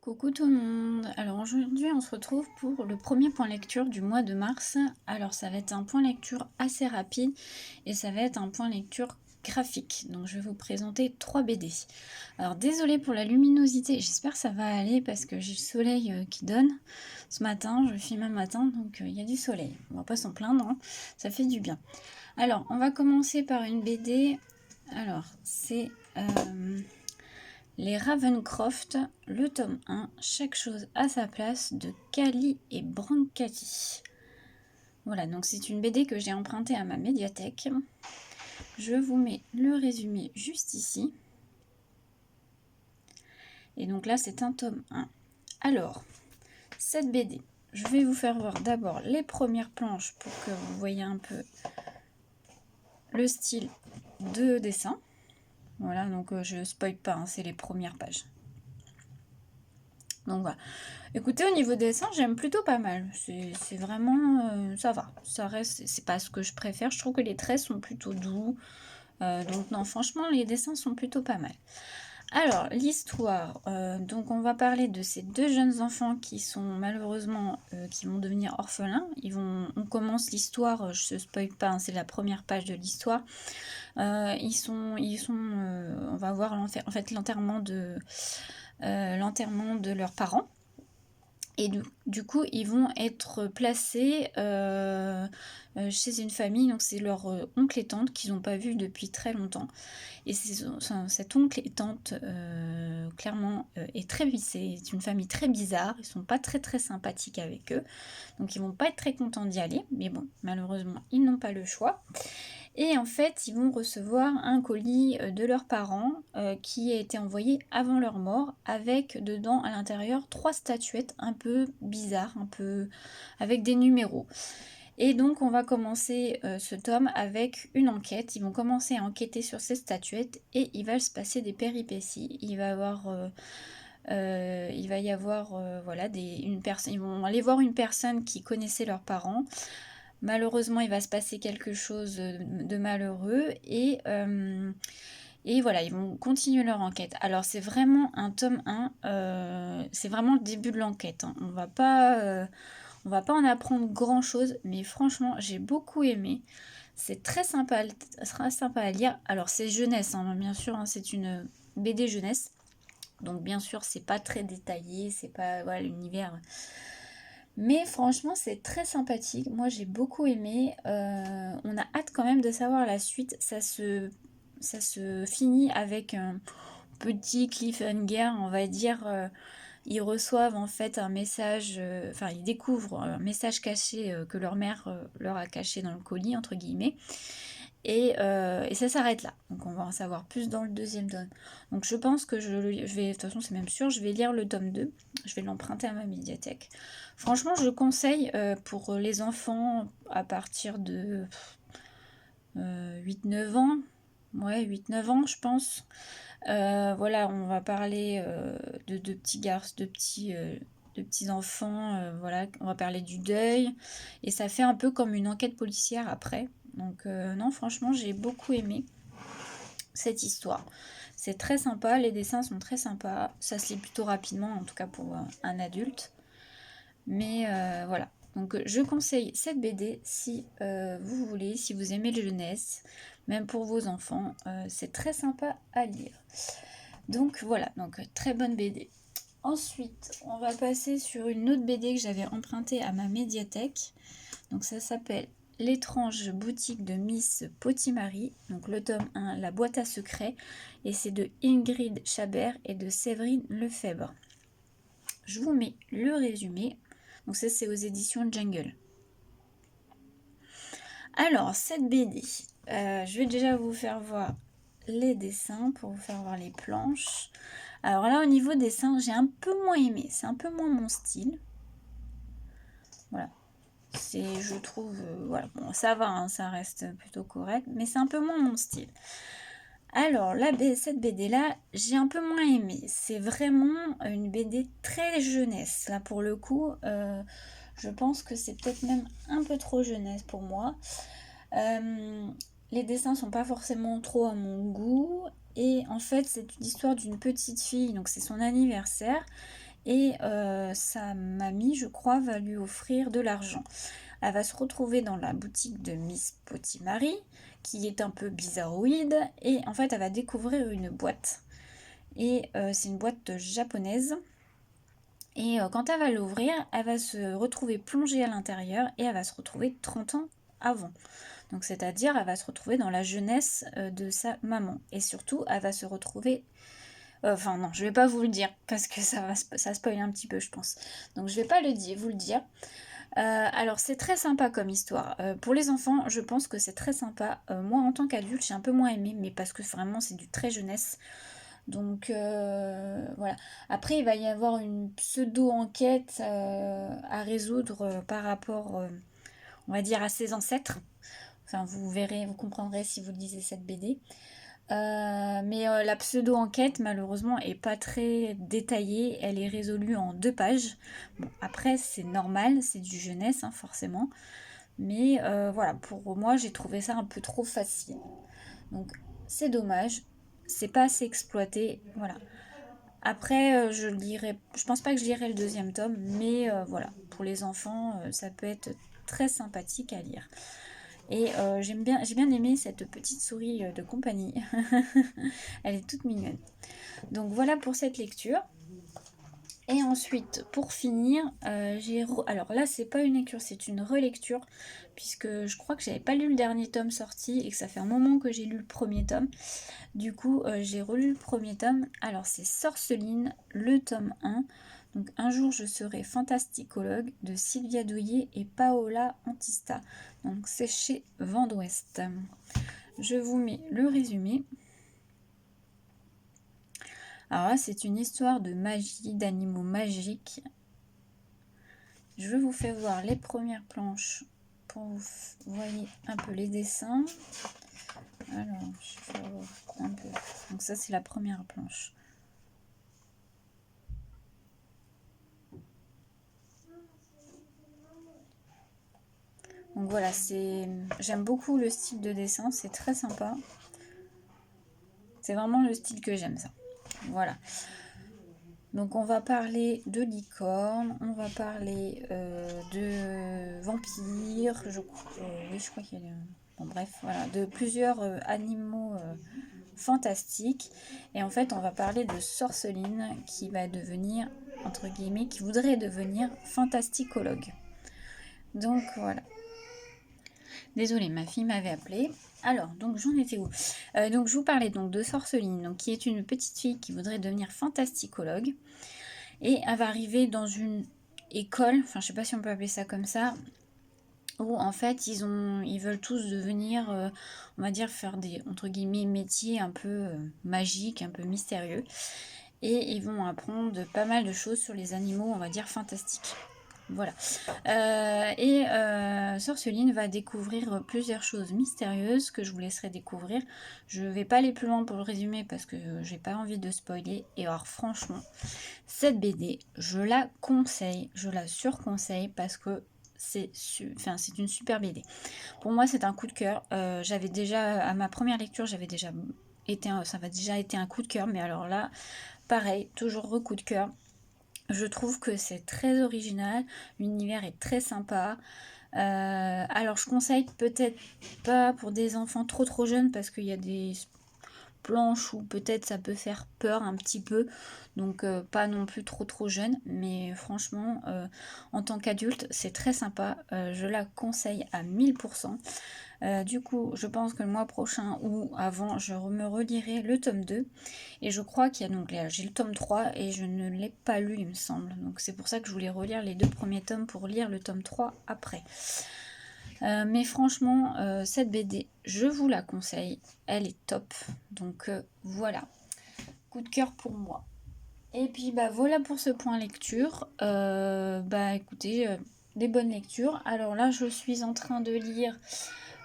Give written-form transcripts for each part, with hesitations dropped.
Coucou tout le monde. Alors aujourd'hui on se retrouve pour le premier point lecture du mois de mars. Alors ça va être un point lecture assez rapide et ça va être un point lecture graphique. Donc je vais vous présenter 3 BD. Alors désolée pour la luminosité, j'espère que ça va aller parce que j'ai le soleil qui donne. Ce matin, je filme un matin donc il y a du soleil. On va pas s'en plaindre, hein. Ça fait du bien. Alors on va commencer par une BD. Alors c'est... Les Ravencroft, le tome 1, chaque chose à sa place, de Kali et Brancati. Voilà, donc c'est une BD que j'ai empruntée à ma médiathèque. Je vous mets le résumé juste ici. Et donc là, c'est un tome 1. Alors, cette BD, je vais vous faire voir d'abord les premières planches pour que vous voyez un peu le style de dessin. Voilà, donc je spoil pas, hein, c'est les premières pages. Donc voilà. Écoutez, au niveau dessin, j'aime plutôt pas mal. C'est vraiment... ça va. Ça reste... C'est pas ce que je préfère. Je trouve que les traits sont plutôt doux. Donc non, franchement, les dessins sont plutôt pas mal. Alors, l'histoire. Donc on va parler de ces deux jeunes enfants qui sont malheureusement... qui vont devenir orphelins. On commence l'histoire, je ne spoil pas, hein, c'est la première page de l'histoire. On va voir en fait l'enterrement de leurs parents. Et du coup, ils vont être placés chez une famille, donc c'est leur oncle et tante qu'ils n'ont pas vu depuis très longtemps. Et cet oncle et tante, clairement, c'est une famille très bizarre, ils sont pas très très sympathiques avec eux, donc ils vont pas être très contents d'y aller, mais bon, malheureusement, ils n'ont pas le choix. Et en fait, ils vont recevoir un colis de leurs parents qui a été envoyé avant leur mort, avec dedans à l'intérieur 3 statuettes un peu bizarres, un peu avec des numéros. Et donc on va commencer ce tome avec une enquête. Ils vont commencer à enquêter sur ces statuettes et il va se passer des péripéties. Il va y avoir voilà, ils vont aller voir une personne qui connaissait leurs parents. Malheureusement, il va se passer quelque chose de malheureux et voilà, ils vont continuer leur enquête. Alors, c'est vraiment un tome 1, c'est vraiment le début de l'enquête, hein. On va pas en apprendre grand-chose, mais franchement, j'ai beaucoup aimé. C'est très sympa à lire. Alors, c'est jeunesse, hein, bien sûr, hein, c'est une BD jeunesse. Donc, bien sûr, c'est pas très détaillé, c'est pas voilà, l'univers... Mais franchement, c'est très sympathique. Moi, j'ai beaucoup aimé. On a hâte quand même de savoir la suite. Ça se finit avec un petit cliffhanger, on va dire. Ils reçoivent en fait un message, enfin, ils découvrent un message caché que leur mère leur a caché dans le colis, entre guillemets. Et ça s'arrête là. Donc on va en savoir plus dans le deuxième tome. Donc je pense que je vais, de toute façon c'est même sûr, je vais lire le tome 2. Je vais l'emprunter à ma médiathèque. Franchement, je le conseille pour les enfants à partir de 8-9 ans. Ouais, 8-9 ans, je pense. Voilà, on va parler de petits garçons, de petits enfants. Voilà, on va parler du deuil. Et ça fait un peu comme une enquête policière après. Donc non, franchement, j'ai beaucoup aimé cette histoire. C'est très sympa, les dessins sont très sympas. Ça se lit plutôt rapidement, en tout cas pour un adulte. Mais voilà. Donc je conseille cette BD si vous voulez, si vous aimez la jeunesse, même pour vos enfants, c'est très sympa à lire. Donc voilà, donc très bonne BD. Ensuite, on va passer sur une autre BD que j'avais empruntée à ma médiathèque. Donc ça s'appelle L'étrange boutique de Miss Potimari. Donc le tome 1, La boîte à secrets. Et c'est de Ingrid Chabert et de Séverine Lefebvre. Je vous mets le résumé. Donc ça, c'est aux éditions Jungle. Alors, cette BD, je vais déjà vous faire voir les dessins pour vous faire voir les planches. Alors là, au niveau dessin, j'ai un peu moins aimé. C'est un peu moins mon style. Voilà. Je trouve, voilà, bon, ça va, hein, ça reste plutôt correct, mais c'est un peu moins mon style. Alors, cette BD-là, j'ai un peu moins aimé. C'est vraiment une BD très jeunesse. Là, pour le coup, je pense que c'est peut-être même un peu trop jeunesse pour moi. Les dessins sont pas forcément trop à mon goût. Et en fait, c'est une histoire d'une petite fille, donc c'est son anniversaire. et sa mamie, je crois, va lui offrir de l'argent. Elle va se retrouver dans la boutique de Miss Potimari, qui est un peu bizarroïde, et en fait elle va découvrir une boîte. Et c'est une boîte japonaise. Et quand elle va l'ouvrir, elle va se retrouver plongée à l'intérieur et elle va se retrouver 30 ans avant. Donc c'est-à-dire, elle va se retrouver dans la jeunesse de sa maman. Et surtout, elle va se retrouver... Enfin non, je vais pas vous le dire parce que ça spoil un petit peu, je pense. Donc je vais pas vous le dire. Alors c'est très sympa comme histoire. Pour les enfants, je pense que c'est très sympa. Moi, en tant qu'adulte, j'ai un peu moins aimé, mais parce que vraiment c'est du très jeunesse. Donc voilà. Après, il va y avoir une pseudo-enquête à résoudre par rapport, on va dire, à ses ancêtres. Enfin, vous verrez, vous comprendrez si vous lisez cette BD. Mais la pseudo-enquête, malheureusement, est pas très détaillée. Elle est résolue en 2 pages. Bon, après, c'est normal, c'est du jeunesse, hein, forcément. Mais voilà, pour moi, j'ai trouvé ça un peu trop facile. Donc, c'est dommage. C'est pas assez exploité. Voilà. Après, je pense pas que je lirai le 2e tome, mais voilà, pour les enfants, ça peut être très sympathique à lire. Et j'ai bien aimé cette petite souris de compagnie. Elle est toute mignonne. Donc voilà pour cette lecture. Et ensuite, pour finir, alors là, c'est pas une lecture, c'est une relecture, puisque je crois que j'avais pas lu le dernier tome sorti et que ça fait un moment que j'ai lu le premier tome. Du coup, j'ai relu le premier tome. Alors, c'est Sorceline, le tome 1. Donc, Un jour, je serai fantasticologue de Sylvia Douillet et Paola Antista. Donc, c'est chez Vent d'Ouest. Je vous mets le résumé. Alors là, c'est une histoire de magie, d'animaux magiques. Je vous fais voir les premières planches pour que vous voyez un peu les dessins. Alors, je vais faire un peu. Donc ça, c'est la première planche. Donc voilà, j'aime beaucoup le style de dessin, c'est très sympa. C'est vraiment le style que j'aime, ça. Voilà. Donc on va parler de licorne, on va parler de vampires, oui, je crois qu'il y a... Bon bref, voilà, de plusieurs animaux fantastiques. Et en fait, on va parler de Sorceline qui va devenir, entre guillemets, qui voudrait devenir fantasticologue. Donc voilà. Désolée, ma fille m'avait appelé. Alors, donc j'en étais où? Donc je vous parlais donc de Sorceline, donc, qui est une petite fille qui voudrait devenir fantasticologue. Et elle va arriver dans une école, enfin je sais pas si on peut appeler ça comme ça, où en fait ils veulent tous devenir, on va dire, faire des, entre guillemets, métiers un peu magiques, un peu mystérieux. Et ils vont apprendre pas mal de choses sur les animaux, on va dire, fantastiques. Voilà. Sorceline va découvrir plusieurs choses mystérieuses que je vous laisserai découvrir. Je vais pas aller plus loin pour le résumer parce que j'ai pas envie de spoiler. Et alors franchement, cette BD, je la conseille, je la surconseille parce que c'est une super BD. Pour moi, c'est un coup de cœur. J'avais déjà, à ma première lecture, ça avait déjà été un coup de cœur. Mais alors là, pareil, toujours coup de cœur. Je trouve que c'est très original, l'univers est très sympa. Alors je conseille peut-être pas pour des enfants trop jeunes parce qu'il y a des planches où peut-être ça peut faire peur un petit peu, donc pas non plus trop jeune, mais franchement en tant qu'adulte c'est très sympa, je la conseille à 1000%. Du coup, je pense que le mois prochain ou avant, je me relirai le tome 2. Et je crois qu'il y a donc j'ai le tome 3 et je ne l'ai pas lu, il me semble. Donc c'est pour ça que je voulais relire les 2 premiers tomes pour lire le tome 3 après. Mais franchement, cette BD, je vous la conseille. Elle est top. Donc voilà. Coup de cœur pour moi. Et puis bah voilà pour ce point lecture. Bah écoutez, des bonnes lectures. Alors là, je suis en train de lire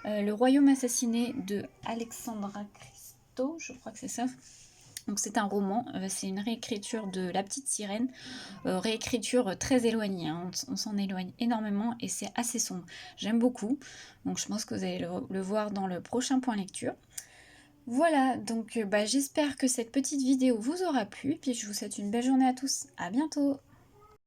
Le Royaume assassiné de Alexandra Christo, je crois que c'est ça. Donc c'est un roman, c'est une réécriture de La Petite Sirène, réécriture très éloignée, hein. On s'en éloigne énormément et c'est assez sombre. J'aime beaucoup, donc je pense que vous allez le voir dans le prochain point lecture. Voilà, donc j'espère que cette petite vidéo vous aura plu, puis je vous souhaite une belle journée à tous, à bientôt!